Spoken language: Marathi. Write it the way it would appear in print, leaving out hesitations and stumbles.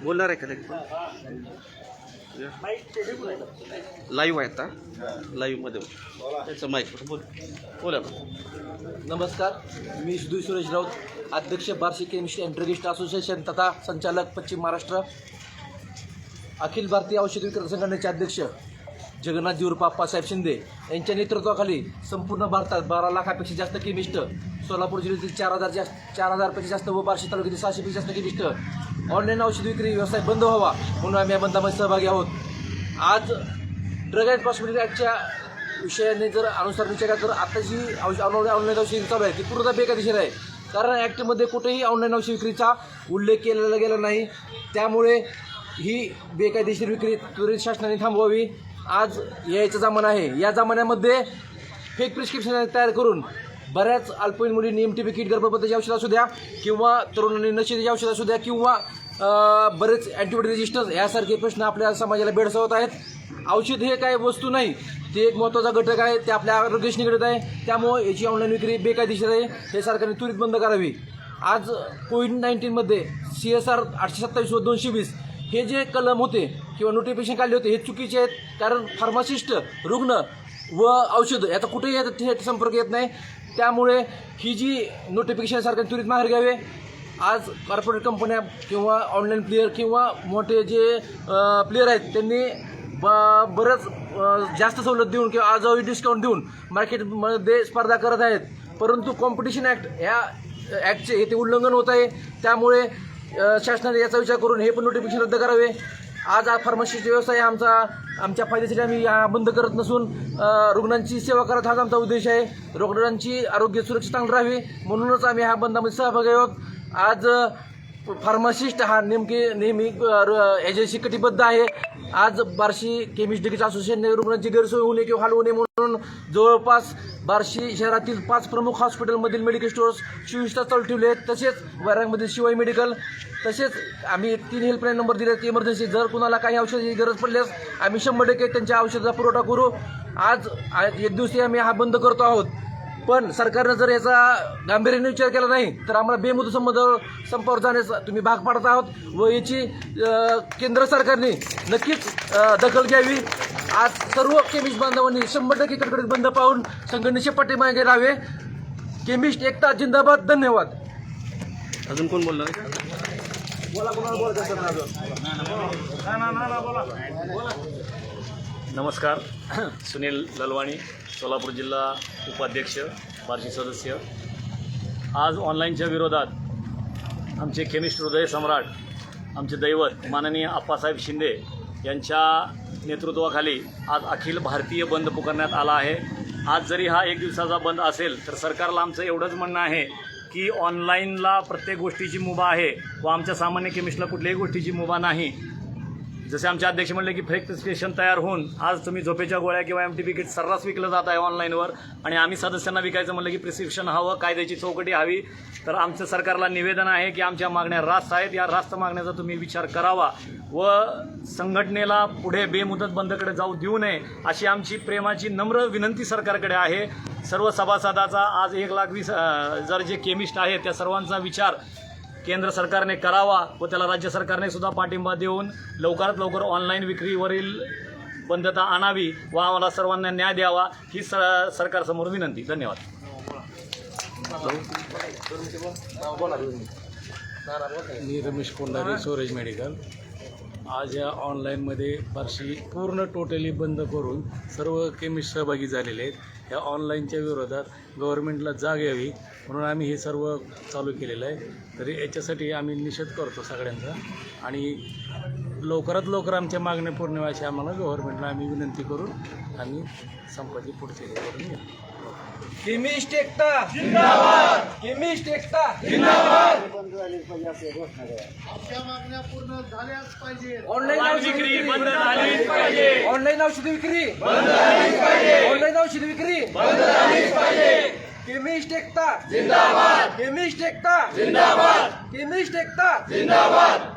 बोलणार आहे का लाईव्ह आहे आता लाईव्हमध्ये त्याचं माईक बोल बोला. नमस्कार, मी सुधीर सुरेश राऊत, अध्यक्ष Barshi chemist and druggist association तथा संचालक पश्चिम महाराष्ट्र, अखिल भारतीय औषध विक्रेता संघटनेचे अध्यक्ष जगन्नाथ जीवरप्पा आप्पासाहेब शिंदे यांच्या नेतृत्वाखाली संपूर्ण भारतात 12 लाखापेक्षा जास्त केमिस्ट, सोलापूर जिल्ह्यातील 4,000 पेक्षा जास्त व बार्शी तालुक्यातील 600 पेक्षा जास्त केमिस्ट ऑनलाईन औषध विक्री व्यवसाय बंद व्हावा म्हणून आम्ही या बंदामध्ये सहभागी आहोत. आज ड्रग अँड कॉस्मेटिक ॲक्टच्या विषयाने जर अनुसार विचार केला तर आता जी ऑनलाईन औषध विक्री चालू आहे ती पूर्णतः बेकायदेशीर आहे. कारण ॲक्टमध्ये कुठेही ऑनलाईन औषध विक्रीचा उल्लेख केलेला गेला नाही. त्यामुळे ही बेकायदेशीर विक्री त्वरित शासनाने थांबवावी. आज यायचा जमाना आहे. या जमान्यामध्ये फेक प्रिस्क्रिप्शन तयार करून बऱ्याच अल्पवयीन मुलींनी MTP किट, गर्भपाताची औषध असू द्या किंवा तरुणांनी नशेची औषध असू द्या किंवा बरेच अँटीबायोटिक रेजिस्टन्स यासारखे प्रश्न आपल्या समाजाला भेडसावत आहेत. औषध हे काय वस्तू नाही, ते एक महत्त्वाचा घटक आहे, ते आपल्या आरोग्याशी निगडीत आहे. त्यामुळे याची ऑनलाईन विक्री बेकायदेशीर आहे. हे सरकारने त्वरित बंद करावी. आज कोविड-19मध्ये CSR 827 व 220 हे जे कलम होते किंवा नोटिफिकेशन काढले होते हे चुकीचे आहेत. कारण फार्मासिस्ट, रुग्ण व औषध याचा कुठेही थेट संपर्क येत नाही. त्यामुळे ही जी नोटिफिकेशन सरकारने त्वरित माघार घ्यावे. आज कॉर्पोरेट कंपन्या किंवा ऑनलाईन प्लेयर किंवा मोठे जे प्लेयर आहेत त्यांनी बरंच जास्त सवलत देऊन किंवा आजही डिस्काउंट देऊन मार्केटमध्ये स्पर्धा करत आहेत. परंतु कॉम्पिटिशन ॲक्ट ह्या ॲक्टचे हे ते उल्लंघन होत आहे. त्यामुळे शासनाने याचा विचार करून हे पण नोटिफिकेशन रद्द करावे. आज फार्मसीचा व्यवसाय आमच्या फायद्यासाठी आम्ही बंद करत नसून रुग्णांची सेवा करत हाच आमचा उद्देश आहे. रुग्णांची आरोग्य सुरक्षा चांगली राहावी म्हणूनच आम्ही ह्या बंदामध्ये सहभागी आहोत. आज फार्मासिस्ट हा नेहमी याच्याशी कटिबद्ध आहे. आज बार्शी केमिस्ट ड्रगिस्ट असोसिएशनने रुग्णांची गैरसोय होऊ नये किंवा हाल होऊ नये म्हणून जवळपास बार्शी शहरातील 5 प्रमुख हॉस्पिटलमधील मेडिकल स्टोअर्स 24 तास चालू ठेवले आहेत. तसेच वैरागमधील शिवाई मेडिकल, तसेच आम्ही 3 हेल्पलाईन नंबर दिले आहेत. इमर्जन्सी जर कुणाला काही औषधाची गरज पडल्यास आम्ही 100% त्यांच्या औषधाचा पुरवठा करू. आज एक दिवशी आम्ही हा बंद करतो आहोत. पण सरकारनं जर याचा गांभीर्याने विचार केला नाही तर आम्हाला बेमुदत संपावर जाण्यास तुम्ही भाग पाडत आहोत व याची केंद्र सरकारने नक्कीच दखल घ्यावी. आज सर्व केमिस्ट बांधवांनी 100% कडकडीत बंद पाहून संघटनेचे पाठीमागे राहावे. केमिस्ट एकता जिंदाबाद. धन्यवाद. अजून कोण बोलणार आहे? नमस्कार, सुनील ललवाणी, सोलापूर जिल्हा उपाध्यक्ष, बार्शी सदस्य. आज ऑनलाईनच्या विरोधात आमचे केमिस्ट हृदय सम्राट, आमचे दैवत माननीय आप्पासाहेब शिंदे यांच्या नेतृत्वाखाली आज अखिल भारतीय बंद पुकारण्यात आला आहे. आज जरी हा 1 दिवसाचा बंद असेल तर सरकारला आमचं एवढंच म्हणणं आहे की ऑनलाईनला प्रत्येक गोष्टीची मुभा आहे व आमच्या सामान्य केमिस्टला कुठल्याही गोष्टीची मुभा नाही. जसे आमचे अध्यक्ष म्हणले की फेक प्रिस्क्रिप्शन तयार होऊन आज तुम्ही झोपेच्या गोळ्या किंवा MTP किट सर्रास विकलं जात आहे ऑनलाईनवर आणि आम्ही सदस्यांना विकायचं म्हणलं की प्रिस्क्रिप्शन हवं, कायद्याची चौकटी हवी. तर आमचं सरकारला निवेदन आहे की आमच्या मागण्या रास्त आहेत. या रास्त मागण्याचा तुम्ही विचार करावा व संघटनेला पुढे बेमुदत बंदकडे जाऊ देऊ नये अशी आमची प्रेमाची नम्र विनंती सरकारकडे आहे. सर्व सभासदाचा आज 1,20,000 जे केमिस्ट आहेत त्या सर्वांचा विचार केंद्र सरकारने करावा व त्याला राज्य सरकारने सुद्धा पाठिंबा देऊन लवकरात लवकर ऑनलाईन विक्रीवरील बंदता आणावी व आम्हाला सर्वांना न्याय द्यावा ही सरकारसमोर विनंती. धन्यवाद. मी रमेश कोंडारे, सोरेज मेडिकल. आज या ऑनलाईनमध्ये बार्शी पूर्ण टोटली बंद करून सर्व केमिस्ट सहभागी झालेले आहेत. या ऑनलाईनच्या विरोधात गव्हर्नमेंटला जाग यावी म्हणून आम्ही हे सर्व चालू केलेलं आहे. तरी याच्यासाठी आम्ही निषेध करतो सगळ्यांचा आणि लवकरात लवकर आमच्या मागण्या पूर्ण व्हायची आम्हाला गव्हर्नमेंटला आम्ही विनंती करून आम्ही संपाची पुढचे करून घेऊ. केमिस्ट एकता जिंदाबाद. केमिस्ट एकता जिंदाबाद. आमच्या मागण्या पूर्ण झाल्याच पाहिजे. ऑनलाईन विक्री बंद झालीच पाहिजे. ऑनलाईन औषध विक्री बंद झालीच पाहिजे. ऑनलाईन औषध विक्री बंद झालीच पाहिजे. केमिस्ट एकता जिंदाबाद. केमिस्ट एकता जिंदाबाद. केमिस्ट एकता जिंदाबाद.